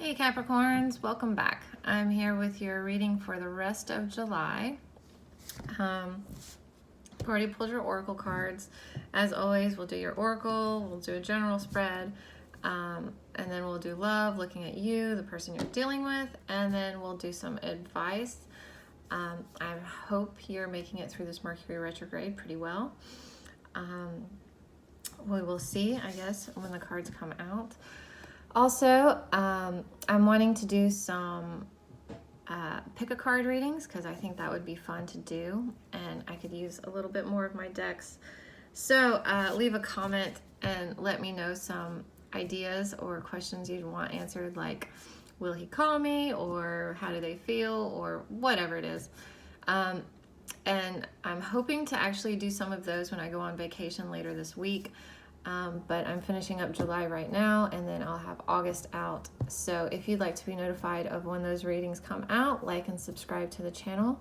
Hey Capricorns, welcome back. I'm here with your reading for the rest of July. Already pulled your oracle cards. As always, we'll do your oracle, we'll do a general spread, and then we'll do love, looking at you, the person you're dealing with, and then we'll do some advice. I hope you're making it through this Mercury retrograde pretty well. We will see, I guess, when the cards come out. Also, I'm wanting to do some pick a card readings because I think that would be fun to do, and I could use a little bit more of my decks. So leave a comment and let me know some ideas or questions you'd want answered, like will he call me, or how do they feel, or whatever it is. And I'm hoping to actually do some of those when I go on vacation later this week. But I'm finishing up July right now, and then I'll have August out. So if you'd like to be notified of when those readings come out, like and subscribe to the channel.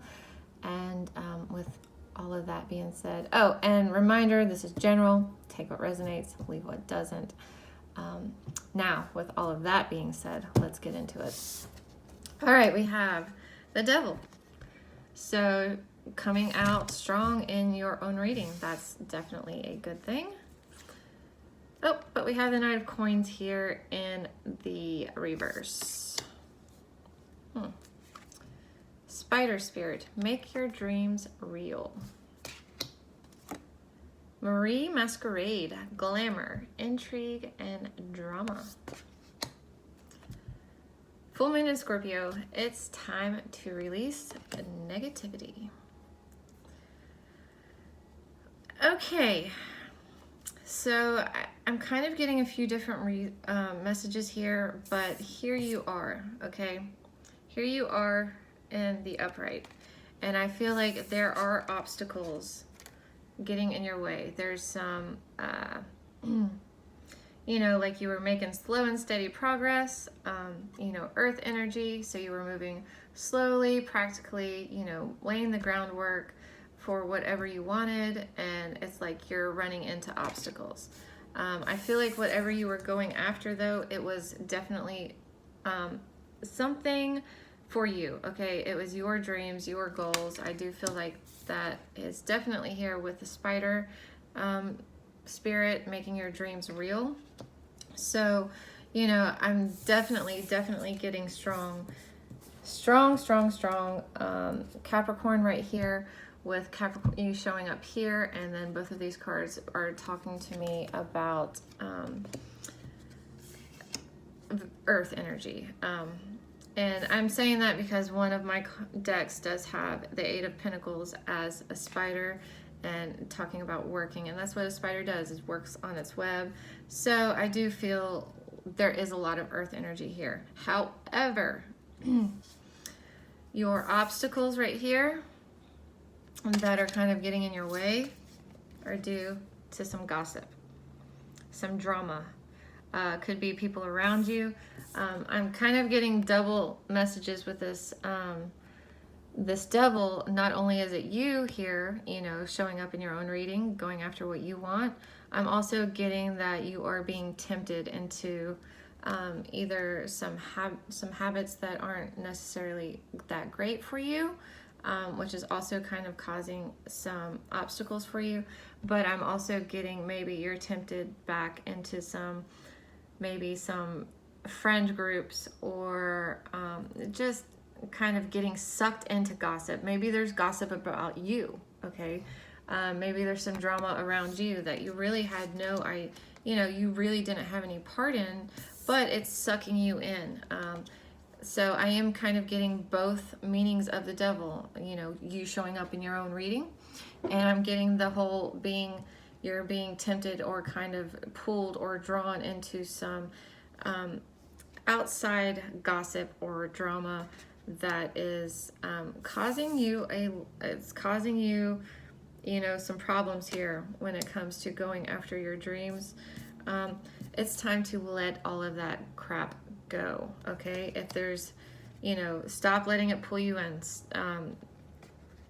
And with all of that being said, oh, and reminder, this is general. Take what resonates, leave what doesn't. Now, with all of that being said, let's get into it. All right, we have the Devil. So coming out strong in your own reading, that's definitely a good thing. Oh, but we have the Knight of Coins here in the reverse. Spider Spirit, make your dreams real. Marie Masquerade, glamour, intrigue, and drama. Full Moon in Scorpio, it's time to release negativity. Okay. So I'm kind of getting a few different messages here, but here you are, okay? Here you are in the upright, and I feel like there are obstacles getting in your way. There's some, you know, like you were making slow and steady progress, you know, earth energy, so you were moving slowly, practically, you know, laying the groundwork for whatever you wanted, and it's like you're running into obstacles. I feel like whatever you were going after, though, it was definitely something for you, okay? It was your dreams, your goals. I do feel like that is definitely here with the spider spirit, making your dreams real. So, you know, I'm definitely getting strong Capricorn right here, with Capricorn, you showing up here, and then both of these cards are talking to me about earth energy. And I'm saying that because one of my decks does have the Eight of Pentacles as a spider, and talking about working, and that's what a spider does, is works on its web. So I do feel there is a lot of earth energy here. However, your obstacles right here that are kind of getting in your way are due to some gossip, some drama. Could be people around you. I'm kind of getting double messages with this this devil. Not only is it you here, you know, showing up in your own reading, going after what you want, I'm also getting that you are being tempted into either some habits that aren't necessarily that great for you, which is also kind of causing some obstacles for you. But I'm also getting maybe you're tempted back into maybe some friend groups, or just kind of getting sucked into gossip. Maybe there's gossip about you, okay? Maybe there's some drama around you that you really had you really didn't have any part in, but it's sucking you in. So I am kind of getting both meanings of the devil, you know, you showing up in your own reading, and I'm getting the whole you're being tempted or kind of pulled or drawn into some outside gossip or drama that is causing you you know, some problems here when it comes to going after your dreams. It's time to let all of that crap go, okay? If there's, you know, stop letting it pull you in.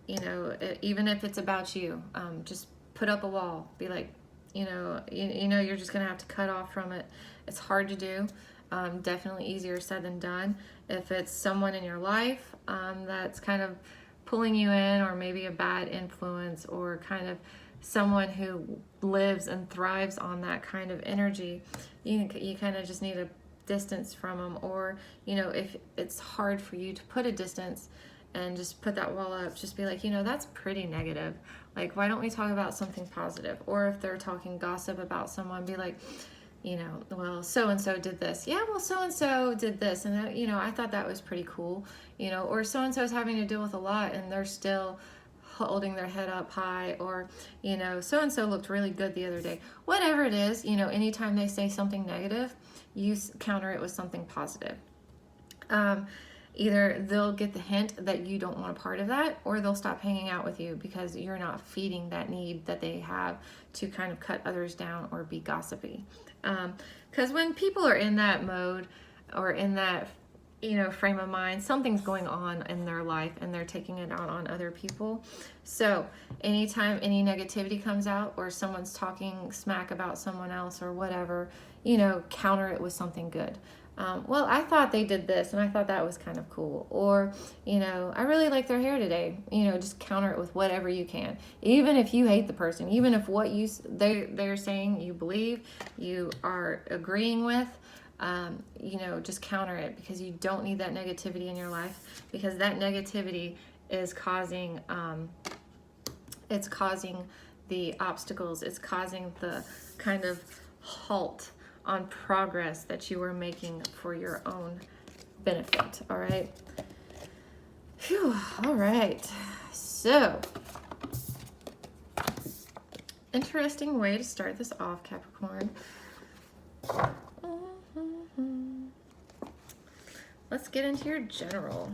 You know, even if it's about you, just put up a wall. Be like, you know, you're just gonna have to cut off from it. It's hard to do. Definitely easier said than done. If it's someone in your life that's kind of pulling you in, or maybe a bad influence, or kind of someone who lives and thrives on that kind of energy, you kind of just need a distance from them. Or, you know, if it's hard for you to put a distance and just put that wall up, just be like, you know, that's pretty negative. Like, why don't we talk about something positive? Or if they're talking gossip about someone, be like, you know, well, so-and-so did this. Yeah, well, so-and-so did this. And, you know, I thought that was pretty cool. You know, or so-and-so is having to deal with a lot and they're still holding their head up high. Or, you know, so-and-so looked really good the other day. Whatever it is, you know, anytime they say something negative, you counter it with something positive. Either they'll get the hint that you don't want a part of that, or they'll stop hanging out with you because you're not feeding that need that they have to kind of cut others down or be gossipy. Because when people are in that mode or in that, you know, frame of mind, something's going on in their life and they're taking it out on other people. So anytime any negativity comes out, or someone's talking smack about someone else or whatever, you know, counter it with something good. Well, I thought they did this and I thought that was kind of cool. Or, you know, I really like their hair today. You know, just counter it with whatever you can. Even if you hate the person, even if what they're saying you believe, you are agreeing with, you know, just counter it, because you don't need that negativity in your life, because that negativity is causing, it's causing the obstacles, it's causing the kind of halt on progress that you are making for your own benefit. All right. Phew. All right. So, interesting way to start this off, Capricorn. Let's get into your general.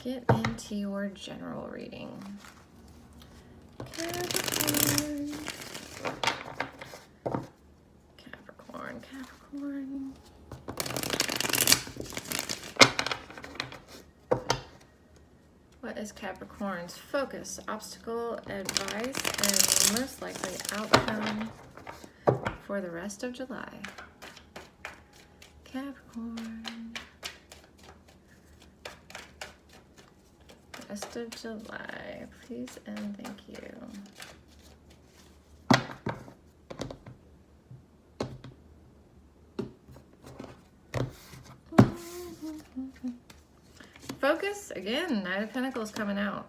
Get into your general reading. Capricorn. Capricorn, Capricorn. What is Capricorn's focus, obstacle, advice, and most likely outcome for the rest of July? Capricorn. Rest of July, please and thank you. Focus, again, Knight of Pentacles coming out.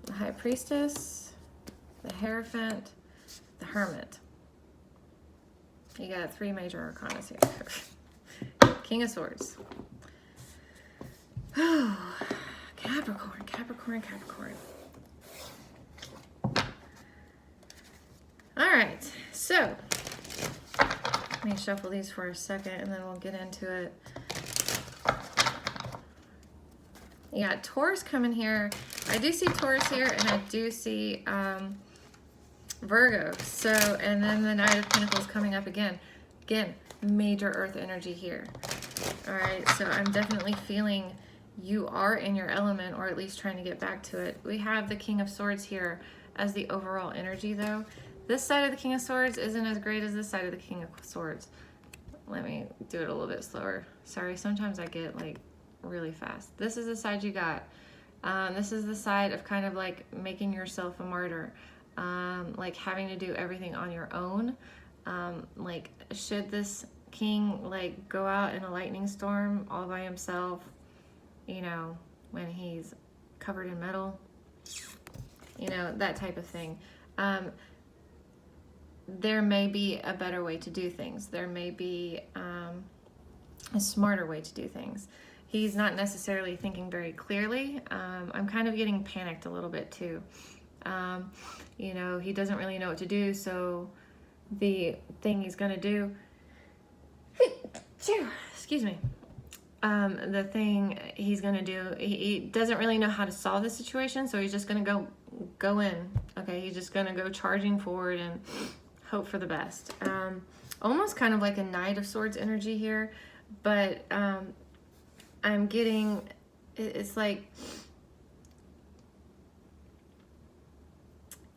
The High Priestess, the Hierophant, the Hermit. You got 3 major arcana here. King of Swords. Oh, Capricorn, Capricorn, Capricorn. All right, so let me shuffle these for a second and then we'll get into it. You got Taurus coming here. I do see Taurus here, and I do see Virgo. So, and then the Knight of Pentacles coming up again. Again, major earth energy here. All right, so I'm definitely feeling you are in your element, or at least trying to get back to it. We have the King of Swords here as the overall energy, though. This side of the King of Swords isn't as great as this side of the King of Swords. Let me do it a little bit slower. Sorry, sometimes I get like really fast. This is the side you got. This is the side of kind of like making yourself a martyr, like having to do everything on your own. Like, should this king like go out in a lightning storm all by himself, you know, when he's covered in metal, you know, that type of thing. There may be a better way to do things. There may be a smarter way to do things. He's not necessarily thinking very clearly. I'm kind of getting panicked a little bit too. You know, he doesn't really know what to do, so the thing he's gonna do, excuse me, the thing he's gonna do, he doesn't really know how to solve the situation, so he's just gonna go in. Okay, he's just gonna go charging forward and hope for the best. Almost kind of like a Knight of Swords energy here, but I'm getting, it's like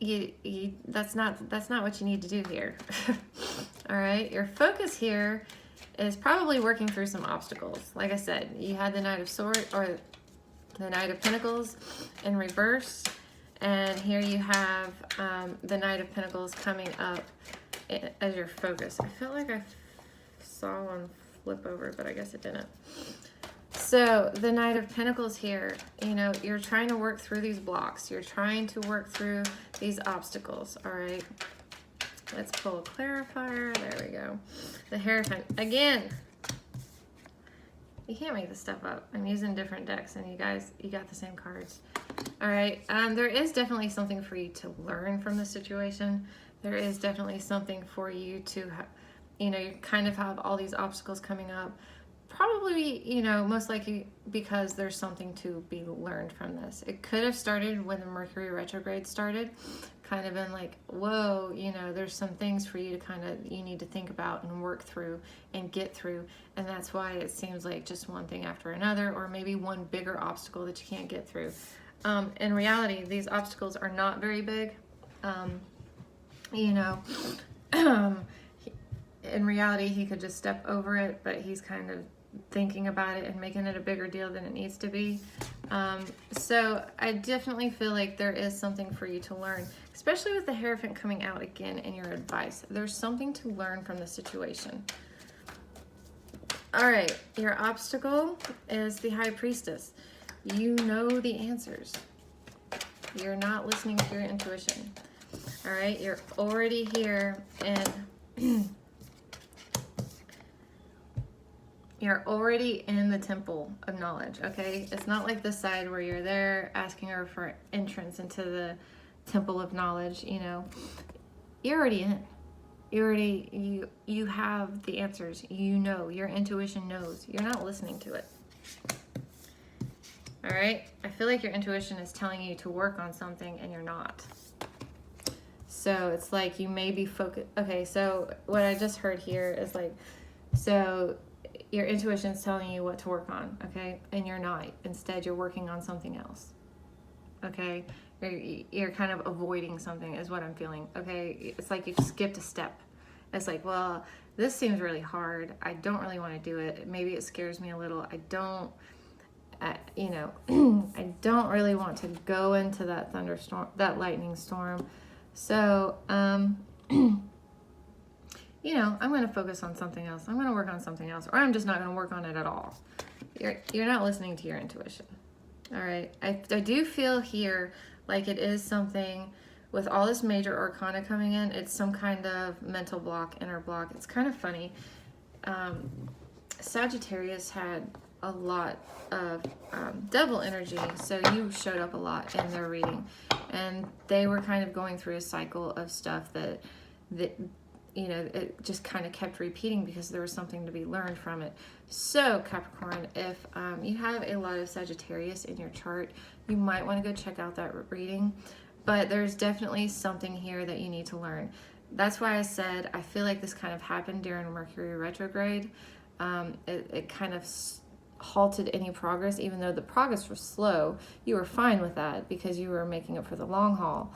that's not what you need to do here. All right, your focus here is probably working through some obstacles. Like I said, you had the Knight of Swords, or the Knight of Pentacles in reverse, and here you have the Knight of Pentacles coming up as your focus. I felt like I saw one flip over, but I guess it didn't. So the Knight of Pentacles here, you know, you're trying to work through these blocks. You're trying to work through these obstacles, all right? Let's pull a clarifier. There we go. The Hierophant. Again, you can't make this stuff up. I'm using different decks, and you guys, you got the same cards. All right, there is definitely something for you to learn from the situation. There is definitely something for you to, you know, you kind of have all these obstacles coming up. Probably, you know, most likely because there's something to be learned from this. It could have started when the Mercury retrograde started, kind of been like, whoa, you know, there's some things for you to kind of, you need to think about and work through and get through. And that's why it seems like just one thing after another, or maybe one bigger obstacle that you can't get through. In reality, these obstacles are not very big. You know, in reality, he could just step over it, but he's kind of thinking about it and making it a bigger deal than it needs to be. So I definitely feel like there is something for you to learn, especially with the Hierophant coming out again in your advice. There's something to learn from the situation. All right, your obstacle is the High Priestess. You know the answers. You're not listening to your intuition. All right, you're already here, and you're already in the temple of knowledge, okay? It's not like this side where you're there asking her for entrance into the temple of knowledge, you know. You're already in. You have the answers. You know, your intuition knows. You're not listening to it. All right? I feel like your intuition is telling you to work on something and you're not. So it's like you may be focused. Okay, so what I just heard here is like, so your intuition is telling you what to work on, okay? And you're not. Instead, you're working on something else, okay? You're kind of avoiding something is what I'm feeling, okay? It's like you skipped a step. It's like, well, this seems really hard. I don't really want to do it. Maybe it scares me a little. I don't, you know, I don't really want to go into that thunderstorm, that lightning storm. So, you know, I'm going to focus on something else. I'm going to work on something else, or I'm just not going to work on it at all. You're not listening to your intuition. All right. I do feel here like it is something with all this major arcana coming in. It's some kind of mental block, inner block. It's kind of funny. Sagittarius had a lot of devil energy, so you showed up a lot in their reading, and they were kind of going through a cycle of stuff that you know, it just kind of kept repeating because there was something to be learned from it. So Capricorn, if you have a lot of Sagittarius in your chart, you might want to go check out that reading, but there's definitely something here that you need to learn. That's why I said I feel like this kind of happened during Mercury retrograde. It kind of halted any progress, even though the progress was slow. You were fine with that because you were making it for the long haul.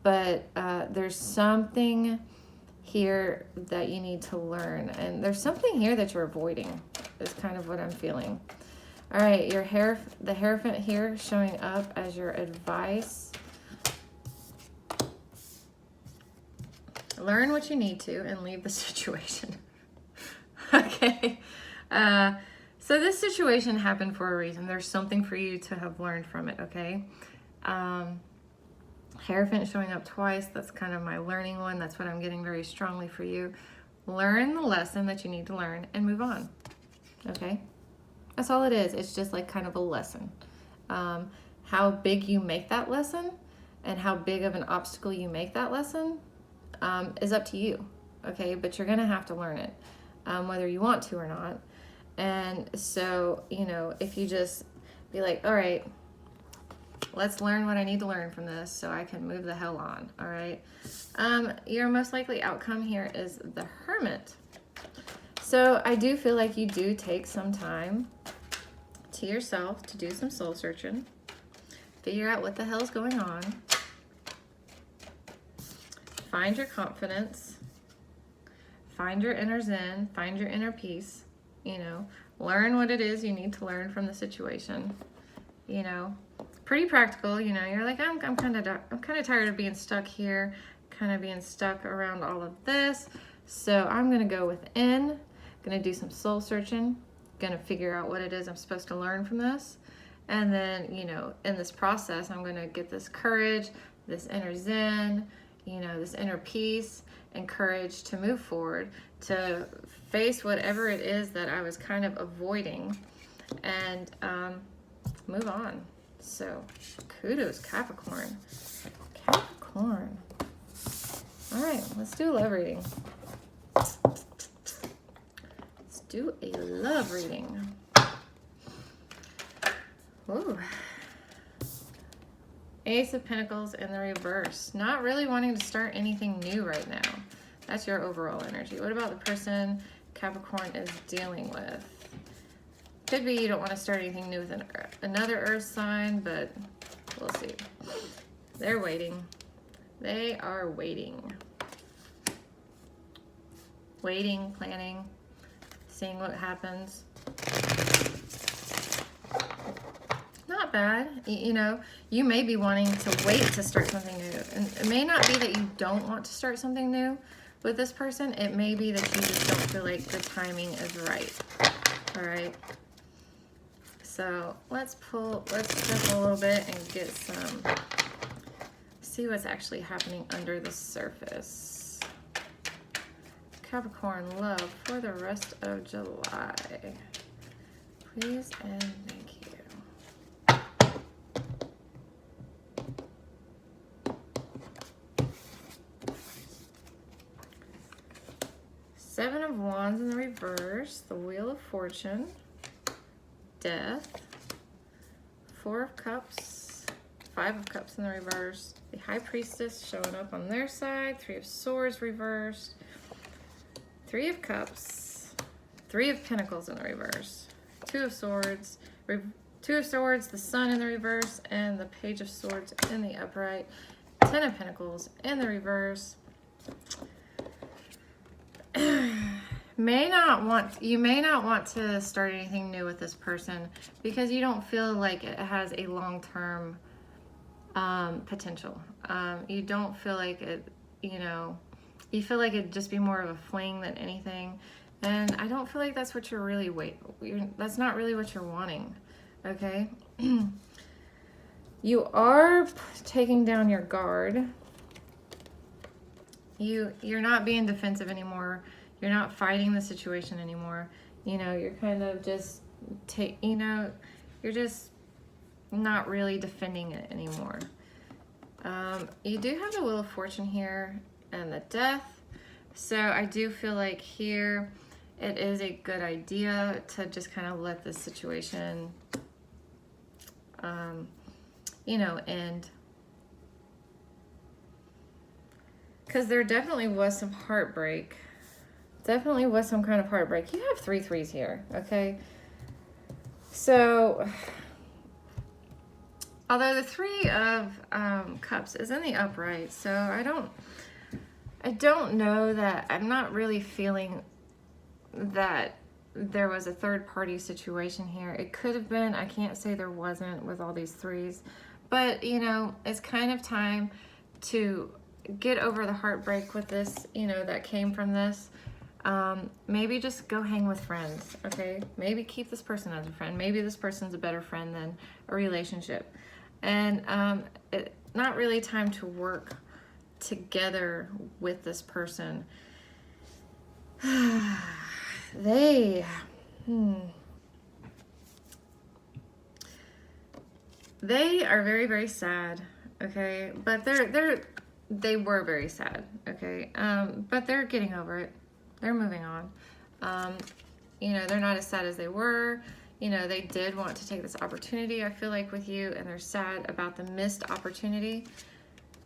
But there's something here that you need to learn, and there's something here that you're avoiding is kind of what I'm feeling. All right, the Hierophant here showing up as your advice. Learn what you need to and leave the situation. Okay. So this situation happened for a reason. There's something for you to have learned from it, okay? Hierophant showing up twice. That's kind of my learning one. That's what I'm getting very strongly for you. Learn the lesson that you need to learn and move on, okay? That's all it is. It's just like kind of a lesson. How big you make that lesson and how big of an obstacle you make that lesson is up to you, okay? But you're going to have to learn it, whether you want to or not. And so, you know, if you just be like, all right, let's learn what I need to learn from this so I can move the hell on, all right? Your most likely outcome here is the Hermit. So I do feel like you do take some time to yourself to do some soul searching, figure out what the hell's going on, find your confidence, find your inner zen, find your inner peace, you know, learn what it is you need to learn from the situation, you know, pretty practical, you know, you're like, I'm kind of tired of being stuck here, kind of being stuck around all of this. So I'm going to go within, going to do some soul searching, going to figure out what it is I'm supposed to learn from this. And then, you know, in this process, I'm going to get this courage, this inner zen, you know, this inner peace and courage to move forward, to face whatever it is that I was kind of avoiding, and move on. So kudos, Capricorn. Capricorn. All right, let's do a love reading. Let's do a love reading. Ooh. Ace of Pentacles in the reverse. Not really wanting to start anything new right now. That's your overall energy. What about the person Capricorn is dealing with? Could be you don't want to start anything new with another earth sign, but we'll see. They're waiting. They are waiting. Waiting, planning, seeing what happens. Not bad. You know, you may be wanting to wait to start something new. And it may not be that you don't want to start something new with this person. It may be that you just don't feel like the timing is right. All right. So let's step a little bit and get some, see what's actually happening under the surface. Capricorn love for the rest of July. Please and thank you. Seven of Wands in the reverse, the Wheel of Fortune, Death, Four of Cups, Five of Cups in the reverse, the High Priestess showing up on their side, Three of Swords reversed, Three of Cups, Three of Pentacles in the reverse, Two of Swords, the Sun in the reverse, and the Page of Swords in the upright, Ten of Pentacles in the reverse. You may not want to start anything new with this person because you don't feel like it has a long-term potential. You don't feel like it, you know, you feel like it'd just be more of a fling than anything. And I don't feel like that's what you're really that's not really what you're wanting, okay? You are taking down your guard. You're not being defensive anymore. You're not fighting the situation anymore. You know, you're kind of just you're just not really defending it anymore. You do have the Wheel of Fortune here and the Death. So I do feel like here it is a good idea to just kind of let this situation, you know, end. Because there definitely was some heartbreak. Definitely was some kind of heartbreak. You have 3 threes here, okay? So, although the Three of Cups is in the upright, so I don't know that, I'm not really feeling that there was a third party situation here. It could have been, I can't say there wasn't with all these threes, but you know, it's kind of time to get over the heartbreak with this, you know, that came from this. Maybe just go hang with friends, okay? Maybe keep this person as a friend. Maybe this person's a better friend than a relationship. And not really time to work together with this person. They are very, very sad, okay? But they were very sad, okay? But they're getting over it. They're moving on. You know, they're not as sad as they were. You know, they did want to take this opportunity, I feel like, with you, and they're sad about the missed opportunity.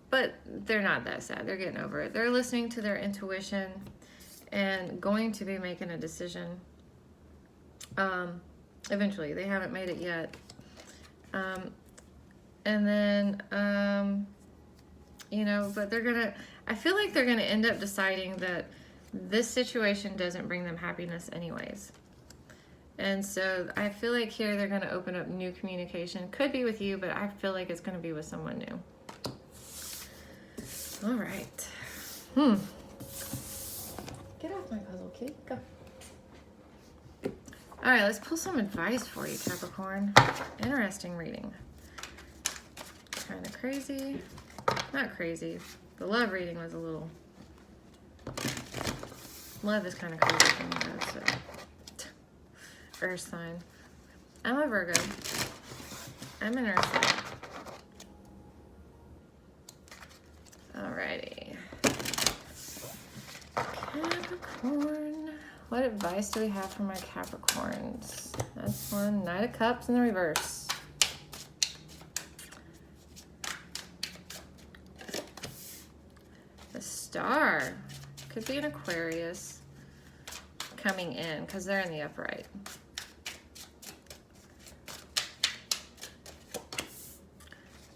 But they're not that sad. They're getting over it. They're listening to their intuition and going to be making a decision. Eventually. They haven't made it yet. And then, you know, but they're gonna, I feel like they're going to end up deciding that this situation doesn't bring them happiness anyways. And so I feel like here they're going to open up new communication. Could be with you, but I feel like it's going to be with someone new. All right. Get off my puzzle, kitty. Go. All right, let's pull some advice for you, Capricorn. Interesting reading. Kind of crazy. Not crazy. The love reading was a little... Love is kind of crazy for me, though, so... Earth sign. I'm a Virgo. I'm an Earth sign. Alrighty. Capricorn. What advice do we have for my Capricorns? That's one. Knight of Cups in the reverse. The Star. Could be an Aquarius coming in because they're in the upright.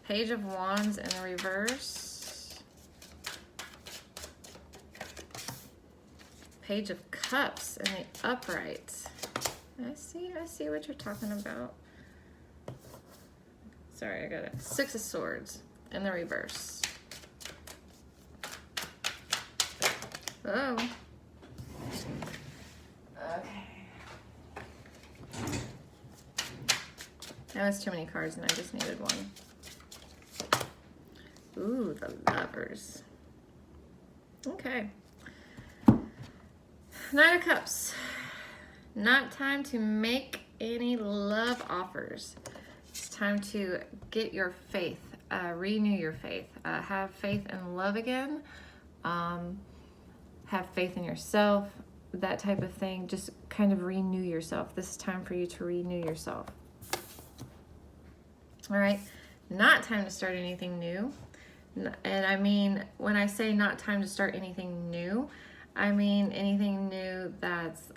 Page of Wands in the reverse. Page of Cups in the upright. I see what you're talking about. Sorry, I got it. Six of Swords in the reverse. Oh. Okay. That was too many cards and I just needed one. Ooh, the Lovers. Okay. Knight of Cups. Not time to make any love offers. It's time to get your faith, renew your faith, have faith in love again, have faith in yourself, that type of thing. Just kind of renew yourself. This is time for you to renew yourself. All right, not time to start anything new. And I mean, when I say not time to start anything new, I mean anything new that's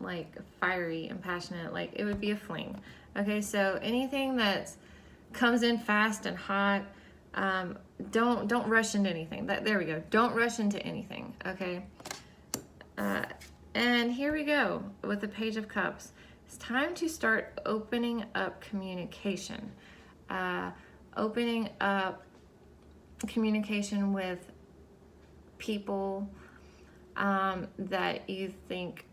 like fiery and passionate, like it would be a fling. Okay, so anything that comes in fast and hot, don't rush into anything. There we go. Don't rush into anything. Okay. And here we go with the Page of Cups. It's time to start opening up communication. Opening up communication with people that you think,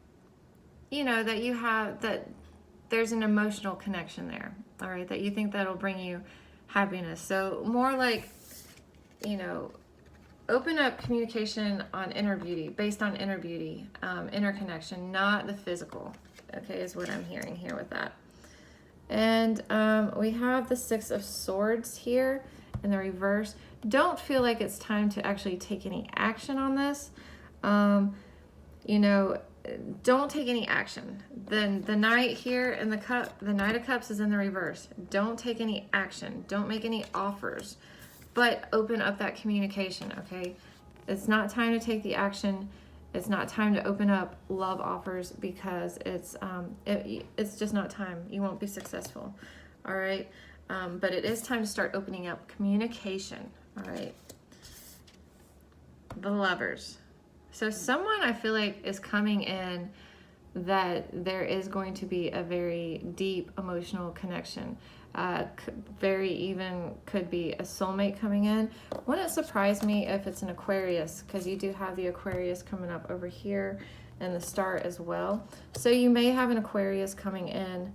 you know, that you have, that there's an emotional connection there. All right, that you think that'll bring you happiness. So more like, you know, open up communication on inner beauty, based on inner beauty, inner connection, not the physical. Okay, is what I'm hearing here with that. And we have the Six of Swords here in the reverse. Don't feel like it's time to actually take any action on this. You know, don't take any action. Then the Knight here in the cup, the Knight of Cups is in the reverse. Don't take any action. Don't make any offers, but open up that communication. Okay, it's not time to take the action. It's not time to open up love offers because it's just not time. You won't be successful. All right, but it is time to start opening up communication. All right, the Lovers. So someone I feel like is coming in that there is going to be a very deep emotional connection. Very even could be a soulmate coming in. Wouldn't surprise me if it's an Aquarius, because you do have the Aquarius coming up over here and the Star as well. So you may have an Aquarius coming in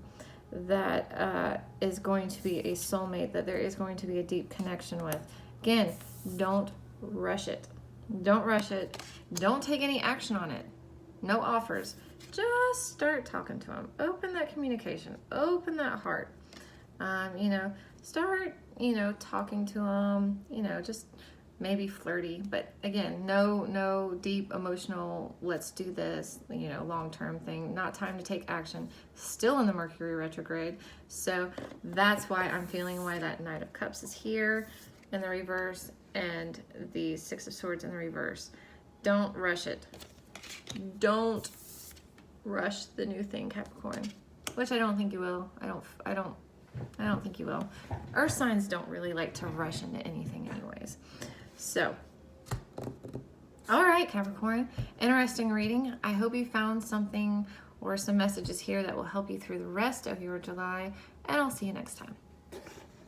that is going to be a soulmate, that there is going to be a deep connection with. Again, don't rush it. Don't rush it. Don't take any action on it. No offers. Just start talking to them. Open that communication. Open that heart. You know, start, you know, talking to them, you know, just maybe flirty, but again, no deep emotional, let's do this, you know, long-term thing. Not time to take action. Still in the Mercury retrograde. So that's why I'm feeling why that Knight of Cups is here in the reverse and the Six of Swords in the reverse. Don't rush it. Don't rush the new thing, Capricorn, which I don't think you will. I don't think you will. Earth signs don't really like to rush into anything anyways. So All right, Capricorn, interesting reading. I hope you found something or some messages here that will help you through the rest of your July, and I'll see you next time.